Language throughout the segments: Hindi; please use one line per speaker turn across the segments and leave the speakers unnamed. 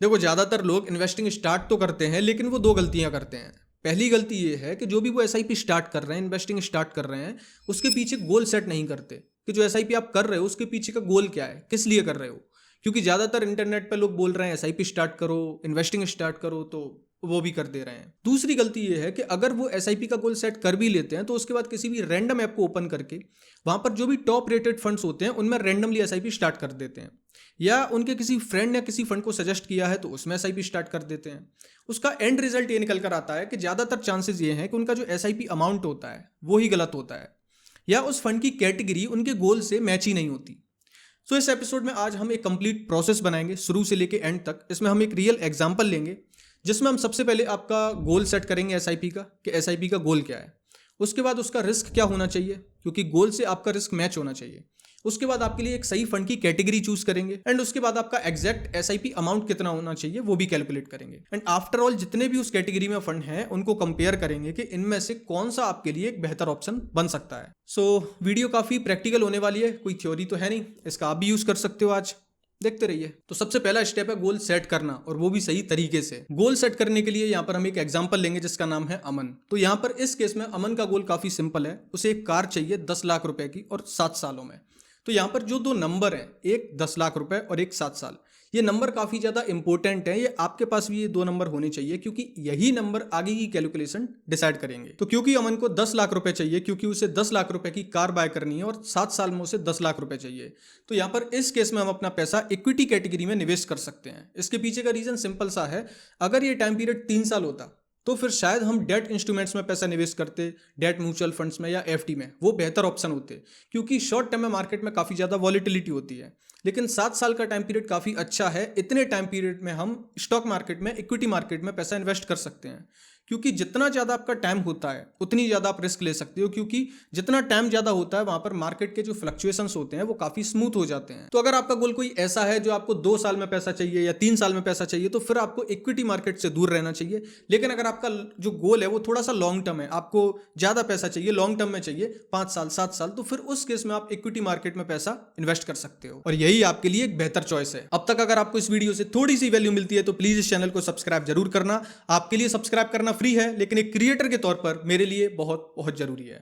देखो, ज़्यादातर लोग इन्वेस्टिंग स्टार्ट तो करते हैं, लेकिन वो दो गलतियां करते हैं। पहली गलती ये है कि जो भी वो एसआईपी स्टार्ट कर रहे हैं, इन्वेस्टिंग स्टार्ट कर रहे हैं, उसके पीछे गोल सेट नहीं करते कि जो एसआईपी आप कर रहे हो उसके पीछे का गोल क्या है, किस लिए कर रहे हो। क्योंकि ज़्यादातर इंटरनेट पे लोग बोल रहे हैं एसआईपी स्टार्ट करो, इन्वेस्टिंग स्टार्ट करो, तो वो भी कर दे रहे हैं। दूसरी गलती ये है कि अगर वो एसआईपी का गोल सेट कर भी लेते हैं तो उसके बाद किसी भी रैंडम ऐप को ओपन करके वहां पर जो भी टॉप रेटेड फंड्स होते हैं उनमें रैंडमली एसआईपी स्टार्ट कर देते हैं, या उनके किसी फ्रेंड ने किसी फंड को सजेस्ट किया है तो उसमें एसआईपी स्टार्ट कर देते हैं। उसका एंड रिजल्ट ये निकल कर आता है कि ज़्यादातर चांसेस ये हैं कि उनका जो एसआईपी अमाउंट होता है वो ही गलत होता है, या उस फंड की कैटेगरी उनके गोल से मैच ही नहीं होती। सो इस एपिसोड में आज हम एक कंप्लीट प्रोसेस बनाएंगे शुरू से लेके एंड तक। इसमें हम एक रियल एग्जांपल लेंगे जिसमें हम सबसे पहले आपका गोल सेट करेंगे एसआईपी का, कि एसआईपी का गोल क्या है। उसके बाद उसका रिस्क क्या होना चाहिए, क्योंकि गोल से आपका रिस्क मैच होना चाहिए। उसके बाद आपके लिए एक सही फंड की कैटेगरी चूज करेंगे, एंड उसके बाद आपका एग्जैक्ट एसआईपी अमाउंट कितना होना चाहिए वो भी कैलकुलेट करेंगे। एंड आफ्टर ऑल जितने भी उस कैटेगरी में फंड हैं उनको कंपेयर करेंगे कि इनमें से कौन सा आपके लिए एक बेहतर ऑप्शन बन सकता है। सो वीडियो काफी प्रैक्टिकल होने वाली है, कोई थ्योरी तो है नहीं, इसका आप भी यूज कर सकते हो। आज देखते रहिए। तो सबसे पहला स्टेप है गोल सेट करना, और वो भी सही तरीके से। गोल सेट करने के लिए यहाँ पर हम एक एग्जांपल लेंगे जिसका नाम है अमन। तो यहाँ पर इस केस में अमन का गोल काफी सिंपल है, उसे एक कार चाहिए 10 लाख रुपए की और 7 सालों में। तो यहाँ पर जो दो नंबर हैं, एक 10 लाख रुपए और एक 7 साल, ये नंबर काफी ज्यादा इंपॉर्टेंट है। ये आपके पास भी ये दो नंबर होने चाहिए, क्योंकि यही नंबर आगे की कैलकुलेशन डिसाइड करेंगे। तो क्योंकि अमन को 10 लाख रुपए चाहिए, क्योंकि उसे 10 लाख रुपए की कार बाय करनी है और 7 साल में उसे 10 लाख रुपए चाहिए, तो यहाँ पर इस केस में हम अपना पैसा इक्विटी कैटेगरी में निवेश कर सकते हैं। इसके पीछे का रीजन सिंपल सा है। अगर ये टाइम पीरियड 3 साल होता तो फिर शायद हम डेट इंस्ट्रूमेंट्स में पैसा निवेश करते, डेट म्यूचुअल फंड्स में या एफडी में, वो बेहतर ऑप्शन होते, क्योंकि शॉर्ट टर्म में मार्केट में काफ़ी ज़्यादा वॉलिटिलिटी होती है। लेकिन 7 साल का टाइम पीरियड काफ़ी अच्छा है। इतने टाइम पीरियड में हम स्टॉक मार्केट में, इक्विटी मार्केट में पैसा इन्वेस्ट कर सकते हैं, क्योंकि जितना ज़्यादा आपका टाइम होता है उतनी ज़्यादा आप रिस्क ले सकते हो, क्योंकि जितना टाइम ज़्यादा होता है वहाँ पर मार्केट के जो फ्लक्चुएशंस होते हैं वो काफ़ी स्मूथ हो जाते हैं। तो अगर आपका गोल कोई ऐसा है जो आपको 2 साल में पैसा चाहिए या 3 साल में पैसा चाहिए, तो फिर आपको इक्विटी मार्केट से दूर रहना चाहिए। लेकिन अगर आपका जो गोल है वो थोड़ा सा लॉन्ग टर्म है, आपको ज़्यादा पैसा चाहिए, लॉन्ग टर्म में चाहिए, 5 साल 7 साल, तो फिर उस केस में आप इक्विटी मार्केट में पैसा इन्वेस्ट कर सकते हो, और यही आपके लिए एक बेहतर चॉइस है। अब तक अगर आपको इस वीडियो से थोड़ी सी वैल्यू मिलती है तो प्लीज इस चैनल को सब्सक्राइब जरूर करना। आपके लिए सब्सक्राइब करना फ्री है, लेकिन एक क्रिएटर के तौर पर मेरे लिए बहुत बहुत जरूरी है।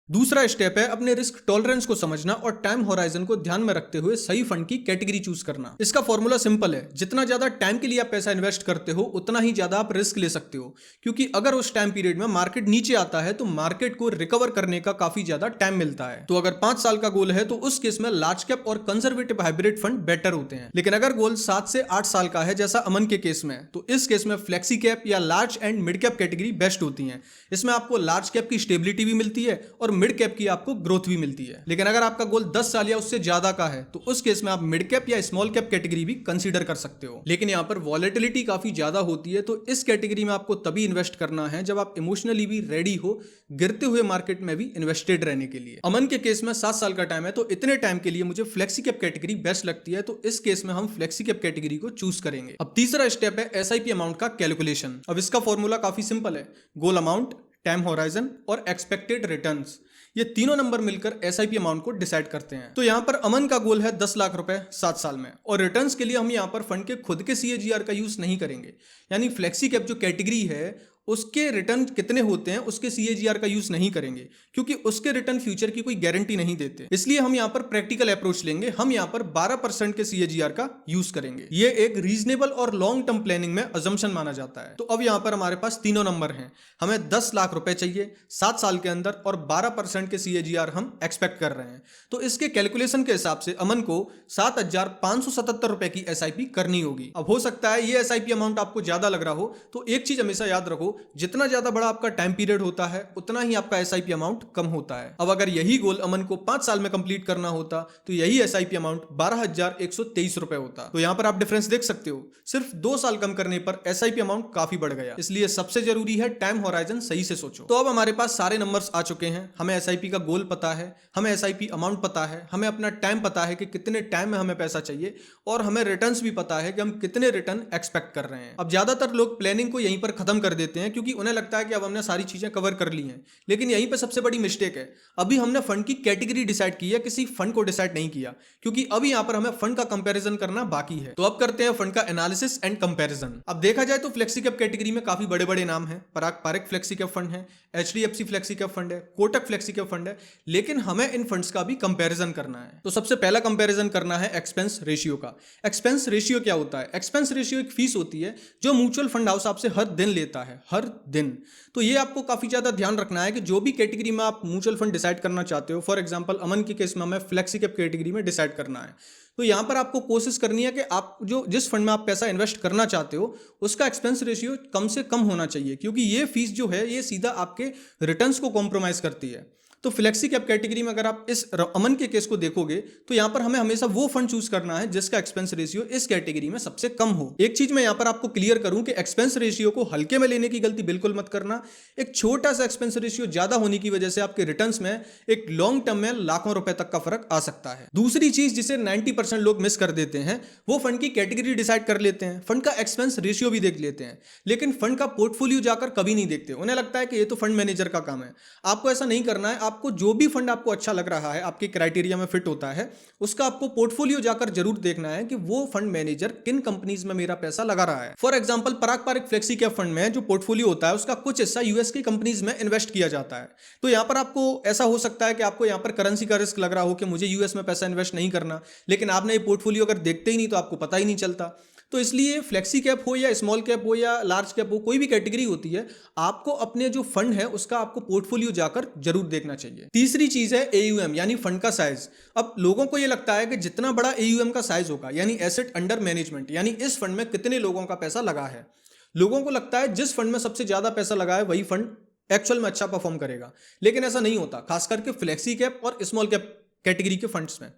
दूसरा स्टेप है अपने रिस्क टॉलरेंस को समझना और टाइम होराइजन को ध्यान में रखते हुए सही फंड की कैटेगरी चूज करना। इसका फॉर्मूला सिंपल है, जितना ज्यादा टाइम के लिए आप पैसा इन्वेस्ट करते हो उतना ही ज्यादा आप रिस्क ले सकते हो, क्योंकि अगर उस टाइम पीरियड में मार्केट नीचे आता है तो मार्केट को रिकवर करने का काफी ज्यादा टाइम मिलता है। तो अगर 5 साल का गोल है तो उस केस में लार्ज कैप और कंजर्वेटिव हाइब्रिड फंड बेटर होते हैं। लेकिन अगर गोल 7 से 8 साल का है जैसा अमन के केस में, तो इस केस में फ्लेक्सी कैप या large and mid cap category best होती है। इसमें आपको लार्ज कैप की स्टेबिलिटी भी मिलती है और मिड कैप की आपको ग्रोथ भी मिलती है। लेकिन अगर आपका गोल 10 साल या उससे ज्यादा का है तो उस केस में आप मिड कैप या स्मॉल कैप कैटेगरी भी कंसीडर कर सकते हो। लेकिन यहाँ पर वॉलेटिलिटी काफी ज्यादा होती है, तो इस कैटेगरी में आपको तभी इन्वेस्ट करना है जब आप इमोशनली भी रेडी हो गिरते हुए मार्केट में भी इन्वेस्टेड रहने के लिए। अमन के केस में 7 साल का टाइम है, तो इतने टाइम के लिए मुझे फ्लेक्सी कैप कैटेगरी बेस्ट लगती है, तो इस केस में हम फ्लेक्सी कैप कैटेगरी को चूज करेंगे। अब तीसरा स्टेप है एसआईपी अमाउंट का कैलकुलेशन। अब इसका फॉर्मूला काफी सिंपल है, गोल अमाउंट, टाइम होराइजन और एक्सपेक्टेड रिटर्न्स, ये तीनों नंबर मिलकर एसआईपी अमाउंट को डिसाइड करते हैं। तो यहाँ पर अमन का गोल है 10 लाख रुपए 7 साल में, और रिटर्न्स के लिए हम यहाँ पर फंड के खुद के सीएजीआर का यूज नहीं करेंगे, यानी फ्लेक्सी कैप जो कैटेगरी है उसके रिटर्न कितने होते हैं उसके सीएजीआर का यूज नहीं करेंगे, क्योंकि उसके रिटर्न फ्यूचर की कोई गारंटी नहीं देते। इसलिए हम यहाँ पर प्रैक्टिकल अप्रोच लेंगे, हम यहाँ पर 12% के सीएजीआर का यूज करेंगे। ये एक रीजनेबल और लॉन्ग टर्म प्लानिंग में अजम्पशन माना जाता है। तो अब यहाँ पर हमारे पास तीनों नंबर हैं, हमें 10 लाख रुपए चाहिए 7 साल के अंदर और 12% के सीएजीआर हम एक्सपेक्ट कर रहे हैं। तो इसके कैलकुलेशन के हिसाब से अमन को 7,577 रुपए की एसआईपी करनी होगी। अब हो सकता है ये एसआईपी अमाउंट आपको ज्यादा लग रहा हो, तो एक चीज हमेशा याद रखो, जितना ज्यादा बड़ा आपका टाइम पीरियड होता है उतना ही आपका एसआईपी अमाउंट कम होता है। अब अगर यही गोल अमन को 5 साल में कंप्लीट करना होता तो यही एसआईपी अमाउंट 12,123 रुपए होता। तो यहां पर आप डिफरेंस देख सकते हो, सिर्फ 2 साल कम करने पर एसआईपी अमाउंट काफी बढ़ गया। इसलिए सबसे जरूरी है टाइम होराइजन सही से सोचो। तो अब हमारे पास सारे नंबर्स आ चुके हैं, हमें एसआईपी का गोल पता है, हमें एसआईपी अमाउंट पता है, हमें अपना टाइम पता है कि कितने टाइम में हमें पैसा चाहिए, और हमें रिटर्न्स भी पता है कि हम कितने रिटर्न एक्सपेक्ट कर रहे हैं। अब ज्यादातर लोग प्लानिंग को यहीं पर खत्म कर देते हैं, हैं क्योंकि उन्हें लगता है कि अब हमने सारी चीजें कवर कर ली हैं। लेकिन यहीं पे सबसे बड़ी मिस्टेक है, अभी हमने फंड की कैटेगरी डिसाइड की है, किसी फंड को डिसाइड नहीं किया, क्योंकि अभी यहां पर हमें फंड का कंपैरिजन करना बाकी है। तो अब करते हैं फंड का एनालिसिस एंड कंपैरिजन। अब देखा जाए तो फ्लेक्सी कैप कैटेगरी में काफी बड़े बड़े नाम हैं। पराग पारेख फ्लेक्सी कैप फंड है, HDFC फ्लेक्सी कैप फंड है, कोटक फ्लेक्सी कैप फंड है, लेकिन हमें इन फंड्स का भी कंपैरिजन करना है। तो सबसे पहला कंपैरिजन करना है एक्सपेंस रेशियो का। एक्सपेंस रेशियो क्या होता है? एक्सपेंस रेशियो एक फीस होती है जो म्यूचुअल फंड हाउस आपसे हर दिन लेता है, हर दिन। तो ये आपको काफी ज्यादा ध्यान रखना है कि जो भी कैटेगरी में आप म्यूचुअल फंड डिसाइड करना चाहते हो, फॉर एग्जांपल अमन के केस में हमें फ्लेक्सी कैप कैटेगरी में डिसाइड करना है, तो यहां पर आपको कोशिश करनी है कि आप जो जिस फंड में आप पैसा इन्वेस्ट करना चाहते हो उसका एक्सपेंस रेशियो कम से कम होना चाहिए, क्योंकि ये फीस जो है ये सीधा आपके रिटर्न्स को कॉम्प्रोमाइज करती है। तो फ्लेक्सी कैप कैटेगरी में अगर आप इस अमन के केस को देखोगे तो यहां पर हमें हमेशा वो फंड चूज करना है जिसका एक्सपेंस रेशियो इस कैटेगरी में सबसे कम हो। एक चीज मैं यहां पर आपको क्लियर करूं कि एक्सपेंस रेशियो को हल्के में लेने की गलती बिल्कुल मत करना। एक छोटा सा एक्सपेंस रेशियो ज्यादा होने की वजह से आपके रिटर्न्स में एक लॉन्ग टर्म में लाखों रुपए तक का फर्क आ सकता है। दूसरी चीज जिसे 90% लोग मिस कर देते हैं वो फंड की कैटेगरी डिसाइड कर लेते हैं, फंड का एक्सपेंस रेशियो भी देख लेते हैं, लेकिन फंड का पोर्टफोलियो जाकर कभी नहीं देखते। उन्हें लगता है कि ये तो फंड मैनेजर का काम है। आपको ऐसा नहीं करना है। आपको जो भी फंड आपको अच्छा लग रहा है, आपके क्राइटेरिया में फिट होता है, उसका आपको पोर्टफोलियो जाकर जरूर देखना है कि वो फंड मैनेजर किन कंपनीज में मेरा पैसा लगा रहा है। For example Parag Parekh flexi cap fund में जो पोर्टफोलियो होता है उसका कुछ हिस्सा यूएस की कंपनीज में इन्वेस्ट किया जाता है। तो यहां पर आपको ऐसा हो सकता है कि आपको यहां पर करेंसी का रिस्क लग रहा हो कि मुझे यूएस में पैसा इन्वेस्ट नहीं करना, लेकिन आपने ये पोर्टफोलियो अगर देखते ही नहीं तो आपको पता ही नहीं चलता। तो इसलिए फ्लेक्सी कैप हो या स्मॉल कैप हो या लार्ज कैप हो, कोई भी कैटेगरी होती है, आपको अपने जो फंड है उसका आपको पोर्टफोलियो जाकर जरूर देखना चाहिए। तीसरी चीज है AUM यानी फंड का साइज। अब लोगों को यह लगता है कि जितना बड़ा AUM का साइज होगा यानी एसेट अंडर मैनेजमेंट, यानी इस फंड में कितने लोगों का पैसा लगा है, लोगों को लगता है जिस फंड में सबसे ज्यादा पैसा लगा है वही फंड एक्चुअल में अच्छा परफॉर्म करेगा, लेकिन ऐसा नहीं होता। खास करके फ्लेक्सी कैप और स्मॉल कैप कैटेगरी के फंड्स में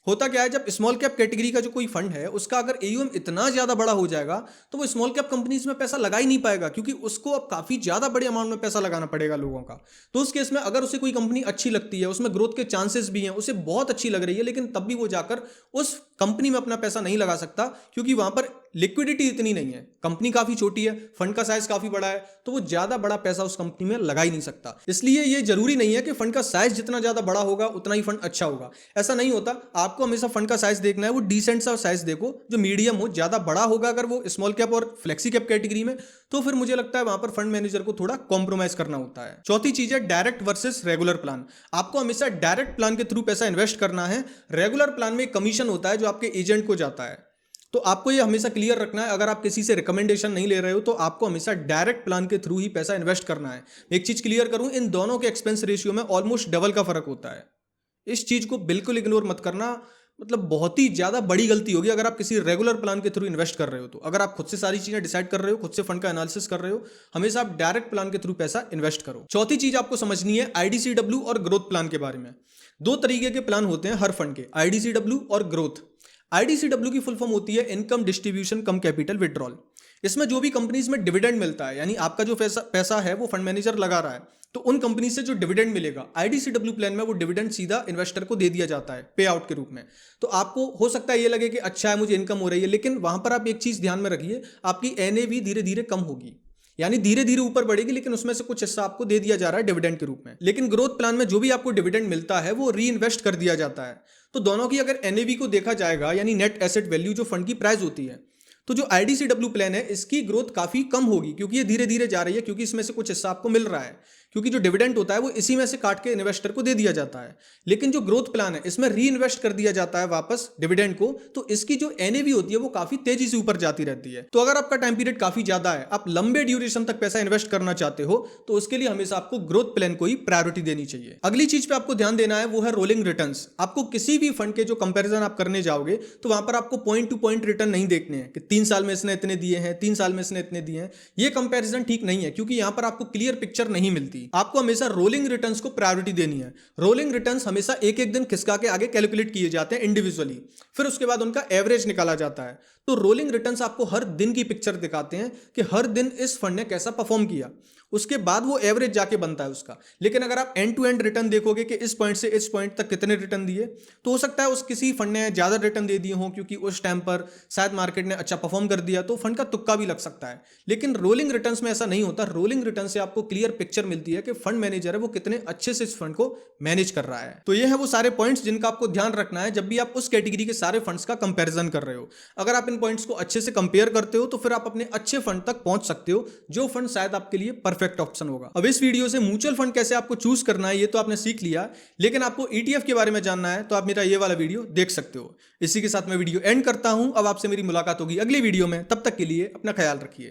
होता क्या है, जब स्मॉल कैप कैटेगरी का जो कोई फंड है उसका अगर AUM इतना ज्यादा बड़ा हो जाएगा तो वो स्मॉल कैप कंपनीज में पैसा लगा ही नहीं पाएगा, क्योंकि उसको अब काफी ज्यादा बड़े अमाउंट में पैसा लगाना पड़ेगा लोगों का। तो उस केस में अगर उसे कोई कंपनी अच्छी लगती है, उसमें ग्रोथ के चांसेस भी हैं, उसे बहुत अच्छी लग रही है, लेकिन तब भी वो जाकर उस कंपनी में अपना पैसा नहीं लगा सकता, क्योंकि वहां पर लिक्विडिटी इतनी नहीं है। कंपनी काफी छोटी है, फंड का साइज काफी बड़ा है, तो वो ज्यादा बड़ा पैसा उस कंपनी में लगा ही नहीं सकता। इसलिए ये जरूरी नहीं है कि फंड का साइज जितना ज्यादा बड़ा होगा उतना ही फंड अच्छा होगा, ऐसा नहीं होता। आपको हमेशा फंड का साइज देखना है, वो डिसेंट सा साइज देखो जो मीडियम हो। ज्यादा बड़ा होगा अगर वो स्मॉल कैप और फ्लेक्सी कैप कैटेगरी में, तो फिर मुझे लगता है वहां पर फंड मैनेजर को थोड़ा कॉम्प्रोमाइज करना होता है। चौथी चीज है डायरेक्ट वर्सेस रेगुलर प्लान। आपको हमेशा डायरेक्ट प्लान के थ्रू पैसा इन्वेस्ट करना है। रेगुलर प्लान में कमीशन होता है जो आपके एजेंट को जाता है, तो आपको ये हमेशा क्लियर रखना है। अगर आप किसी से रिकमेंडेशन नहीं ले रहे हो तो आपको हमेशा डायरेक्ट प्लान के थ्रू ही पैसा इन्वेस्ट करना है। एक चीज क्लियर करूं, इन दोनों के एक्सपेंस रेशियो में ऑलमोस्ट डबल का फर्क होता है। इस चीज को बिल्कुल इग्नोर मत करना, मतलब बहुत ही ज्यादा बड़ी गलती होगी अगर आप किसी रेगुलर प्लान के थ्रू इन्वेस्ट कर रहे हो। तो अगर आप खुद से सारी चीजें डिसाइड कर रहे हो, खुद से फंड का एनालिसिस कर रहे हो, हमेशा आप डायरेक्ट प्लान के थ्रू पैसा इन्वेस्ट करो। चौथी चीज आपको समझनी है IDCW और ग्रोथ प्लान के बारे में। दो तरीके के प्लान होते हैं हर फंड के, IDCW और ग्रोथ। IDCW की फुल फॉर्म होती है इनकम डिस्ट्रीब्यूशन कम कैपिटल विड्रॉल। इसमें जो भी कंपनीज में डिविडेंड मिलता है, यानी आपका जो पैसा है वो फंड मैनेजर लगा रहा है, तो उन कंपनी से जो डिविडेंड मिलेगा IDCW प्लान में वो डिविडेंड सीधा इन्वेस्टर को दे दिया जाता है पे आउट के रूप में। तो आपको हो सकता है ये लगे कि अच्छा है मुझे इनकम हो रही है, लेकिन वहां पर आप एक चीज ध्यान में रखिए, आपकी NAV धीरे धीरे कम होगी, यानी धीरे धीरे ऊपर बढ़ेगी, लेकिन उसमें से कुछ हिस्सा आपको दे दिया जा रहा है डिविडेंड के रूप में। लेकिन ग्रोथ प्लान में जो भी आपको डिविडेंड मिलता है वो री इन्वेस्ट कर दिया जाता है। तो दोनों की अगर NAV को देखा जाएगा, यानी नेट एसेट वैल्यू जो फंड की प्राइस होती है, तो जो IDCW प्लान है इसकी ग्रोथ काफी कम होगी, क्योंकि ये धीरे धीरे जा रही है, क्योंकि इसमें से कुछ हिस्सा आपको मिल रहा है, क्योंकि जो डिविडेंड होता है वो इसी में से काट के इन्वेस्टर को दे दिया जाता है। लेकिन जो ग्रोथ प्लान है इसमें री इन्वेस्ट कर दिया जाता है वापस डिविडेंड को, तो इसकी जो NAV होती है वो काफी तेजी से ऊपर जाती रहती है। तो अगर आपका टाइम पीरियड काफी ज्यादा है, आप लंबे ड्यूरेशन तक पैसा इन्वेस्ट करना चाहते हो, तो उसके लिए हमेशा आपको ग्रोथ प्लान को ही प्रायोरिटी देनी चाहिए। अगली चीज पे आपको ध्यान देना है वो है रोलिंग रिटर्न्स। आपको किसी भी फंड के जो कंपेरिजन आप करने जाओगे तो वहां पर आपको पॉइंट टू पॉइंट रिटर्न नहीं देखने हैं कि 3 साल में इसने इतने दिए हैं, 3 साल में इसने इतने दिए हैं। ये कंपेरिजन ठीक नहीं है, क्योंकि यहां पर आपको क्लियर पिक्चर नहीं मिलती है। की। आपको हमेशा रोलिंग रिटर्न्स को प्रायोरिटी देनी है। रोलिंग रिटर्न्स हमेशा एक एक दिन खिसका के आगे कैलकुलेट किए जाते हैं इंडिविजुअली, फिर उसके बाद उनका एवरेज निकाला जाता है। तो रोलिंग रिटर्न्स आपको हर दिन की पिक्चर दिखाते हैं कि हर दिन इस फंड ने कैसा परफॉर्म किया, उसके बाद वो एवरेज जाके बनता है उसका। लेकिन अगर आप एंड टू एंड रिटर्न देखोगे कि इस पॉइंट से इस पॉइंट तक कितने रिटर्न दिए, तो हो सकता है उस किसी फंड ने ज्यादा रिटर्न दे दिए हों क्योंकि उस टाइम पर शायद मार्केट ने अच्छा परफॉर्म कर दिया, तो फंड का तुक्का भी लग सकता है। लेकिन रोलिंग रिटर्न्स में ऐसा नहीं होता। रोलिंग रिटर्न से आपको क्लियर पिक्चर मिलती है कि फंड मैनेजर है वो कितने अच्छे से इस फंड को मैनेज कर रहा है। तो ये है वो सारे पॉइंट्स जिनका आपको ध्यान रखना है जब भी आप उस कैटेगरी के सारे फंड्स का कंपैरिजन कर रहे हो। अगर आप इन पॉइंट्स को अच्छे से कंपेयर करते हो तो फिर आप अपने अच्छे फंड तक पहुंच सकते हो, जो फंड शायद आपके लिए परफेक्ट ऑप्शन होगा। अब इस वीडियो से म्यूचुअल फंड कैसे आपको चूज करना है ये तो आपने सीख लिया, लेकिन आपको ETF के बारे में जानना है तो आप मेरा ये वाला वीडियो देख सकते हो। इसी के साथ मैं वीडियो एंड करता हूं। अब आपसे मेरी मुलाकात होगी अगली वीडियो में, तब तक के लिए अपना ख्याल रखिए।